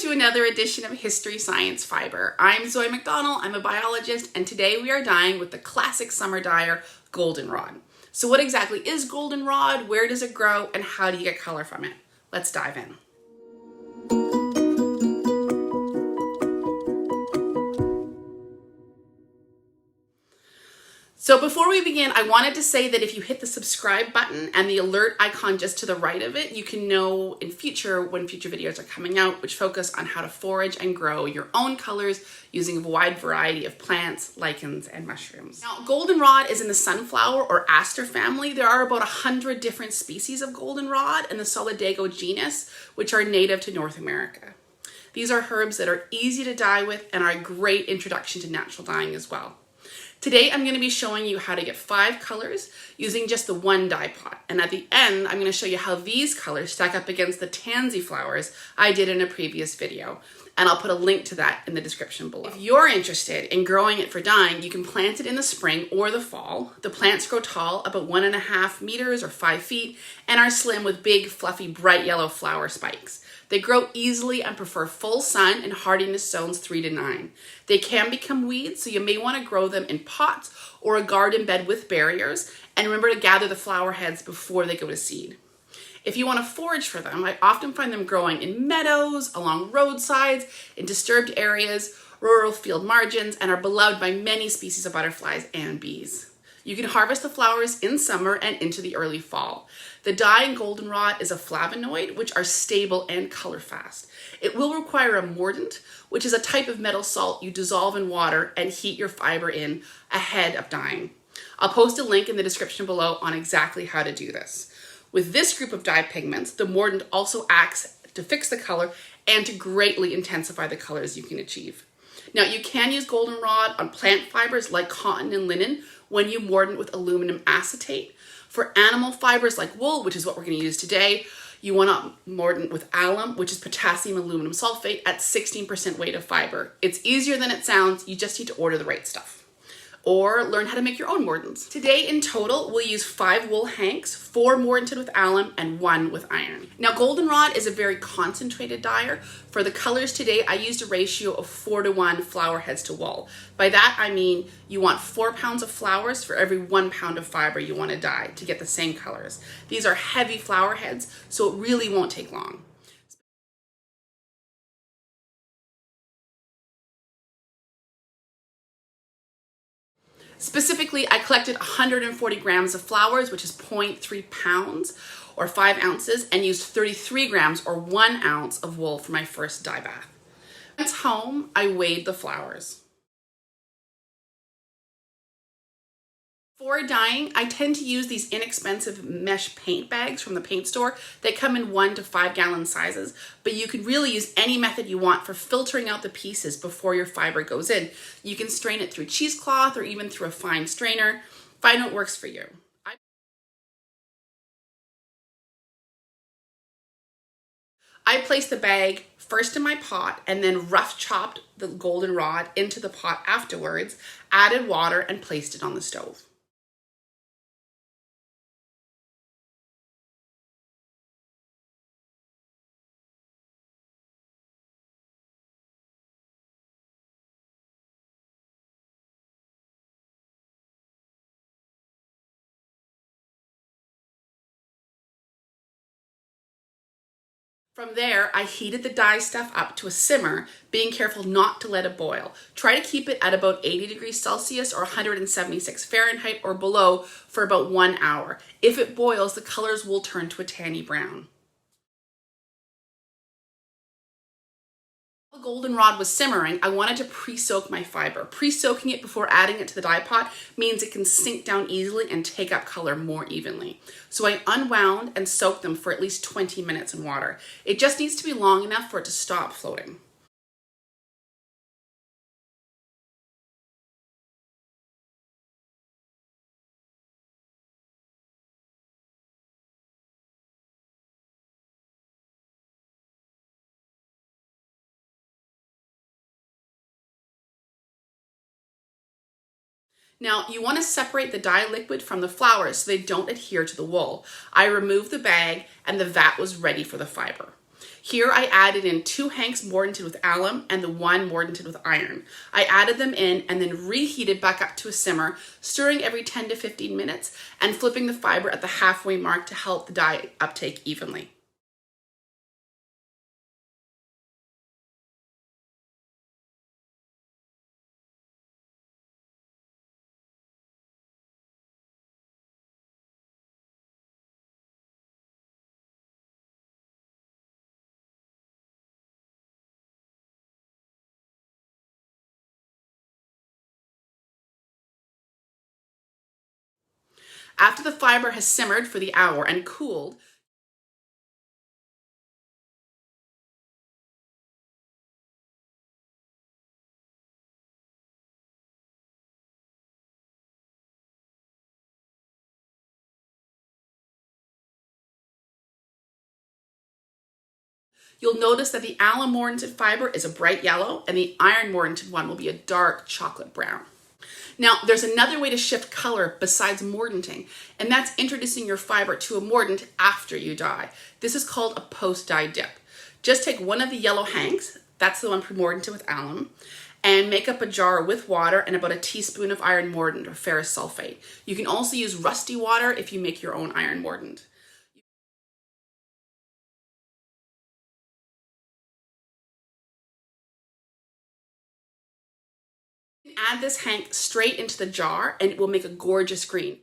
to another edition of History Science Fiber. I'm Zoe McDonald, I'm a biologist, and today we are dyeing with the classic summer dyer, Goldenrod. So what exactly is Goldenrod, where does it grow, and how do you get color from it? Let's dive in. So before we begin, I wanted to say that if you hit the subscribe button and the alert icon just to the right of it, you can know in future when future videos are coming out, which focus on how to forage and grow your own colors using a wide variety of plants, lichens, and mushrooms. Now, goldenrod is in the sunflower or aster family. There are about 100 different species of goldenrod in the Solidago genus, which are native to North America. These are herbs that are easy to dye with and are a great introduction to natural dyeing as well. Today, I'm going to be showing you how to get 5 colors using just the one dye pot. And at the end, I'm going to show you how these colors stack up against the tansy flowers I did in a previous video. And I'll put a link to that in the description below. If you're interested in growing it for dyeing, you can plant it in the spring or the fall. The plants grow tall, about 1.5 meters or 5 feet, and are slim with big, fluffy, bright yellow flower spikes. They grow easily and prefer full sun and hardiness zones 3 to 9. They can become weeds, so you may want to grow them in pots or a garden bed with barriers. And remember to gather the flower heads before they go to seed. If you want to forage for them, I often find them growing in meadows, along roadsides, in disturbed areas, rural field margins, and are beloved by many species of butterflies and bees. You can harvest the flowers in summer and into the early fall. The dye in goldenrod is a flavonoid, which are stable and color fast. It will require a mordant, which is a type of metal salt you dissolve in water and heat your fiber in ahead of dyeing. I'll post a link in the description below on exactly how to do this. With this group of dye pigments, the mordant also acts to fix the color and to greatly intensify the colors you can achieve. Now, you can use goldenrod on plant fibers like cotton and linen when you mordant with aluminum acetate. For animal fibers like wool, which is what we're going to use today, you want to mordant with alum, which is potassium aluminum sulfate at 16% weight of fiber. It's easier than it sounds. You just need to order the right stuff or learn how to make your own mordants. Today in total, we'll use 5 wool hanks, 4 mordanted with alum, and 1 with iron. Now, goldenrod is a very concentrated dyer. For the colors today, I used a ratio of 4 to 1 flower heads to wool. By that, I mean you want 4 pounds of flowers for every 1 pound of fiber you want to dye to get the same colors. These are heavy flower heads, so it really won't take long. Specifically, I collected 140 grams of flowers, which is 0.3 pounds or 5 ounces, and used 33 grams or 1 ounce of wool for my first dye bath. Once home, I weighed the flowers. For dyeing, I tend to use these inexpensive mesh paint bags from the paint store that come in 1 to 5 gallon sizes, but you could really use any method you want for filtering out the pieces before your fiber goes in. You can strain it through cheesecloth or even through a fine strainer. Find what works for you. I placed the bag first in my pot and then rough chopped the goldenrod into the pot afterwards, added water, and placed it on the stove. From there, I heated the dye stuff up to a simmer, being careful not to let it boil. Try to keep it at about 80 degrees Celsius or 176 Fahrenheit or below for about 1 hour. If it boils, the colors will turn to a tanny brown. While the goldenrod was simmering, I wanted to pre-soak my fiber. Pre-soaking it before adding it to the dye pot means it can sink down easily and take up color more evenly. So I unwound and soaked them for at least 20 minutes in water. It just needs to be long enough for it to stop floating. Now, you want to separate the dye liquid from the flowers so they don't adhere to the wool. I removed the bag and the vat was ready for the fiber. Here I added in 2 hanks mordanted with alum and the 1 mordanted with iron. I added them in and then reheated back up to a simmer, stirring every 10 to 15 minutes and flipping the fiber at the halfway mark to help the dye uptake evenly. After the fiber has simmered for the hour and cooled, you'll notice that the alum mordanted fiber is a bright yellow and the iron mordanted one will be a dark chocolate brown. Now, there's another way to shift color besides mordanting, and that's introducing your fiber to a mordant after you dye. This is called a post-dye dip. Just take one of the yellow hanks, that's the one pre-mordanted with alum, and make up a jar with water and about a teaspoon of iron mordant or ferrous sulfate. You can also use rusty water if you make your own iron mordant. Add this hank straight into the jar and it will make a gorgeous green.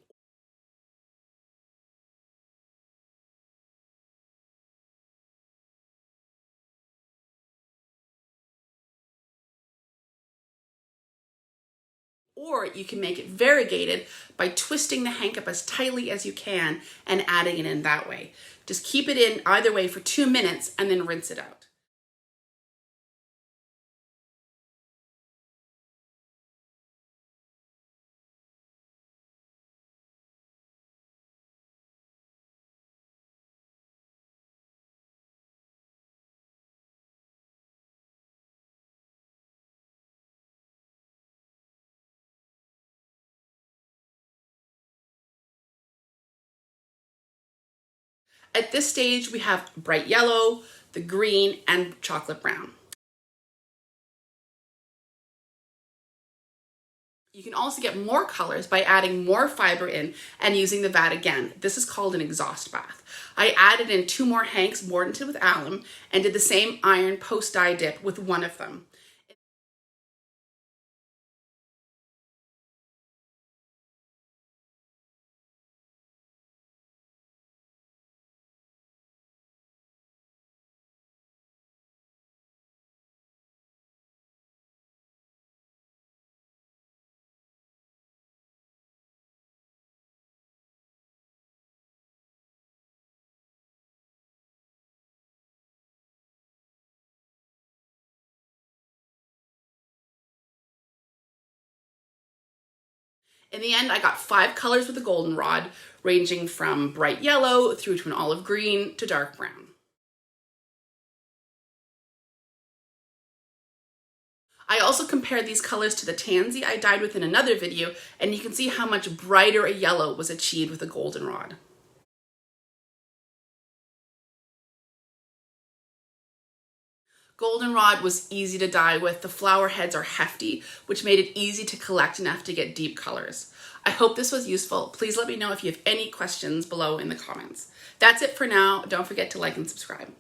Or you can make it variegated by twisting the hank up as tightly as you can and adding it in that way. Just keep it in either way for 2 minutes and then rinse it out. At this stage, we have bright yellow, the green, and chocolate brown. You can also get more colors by adding more fiber in and using the vat again. This is called an exhaust bath. I added in 2 more hanks mordanted with alum and did the same iron post-dye dip with one of them. In the end, I got 5 colors with the goldenrod, ranging from bright yellow through to an olive green to dark brown. I also compared these colors to the tansy I dyed with in another video, and you can see how much brighter a yellow was achieved with the goldenrod. Goldenrod was easy to dye with. The flower heads are hefty, which made it easy to collect enough to get deep colors. I hope this was useful. Please let me know if you have any questions below in the comments. That's it for now. Don't forget to like and subscribe.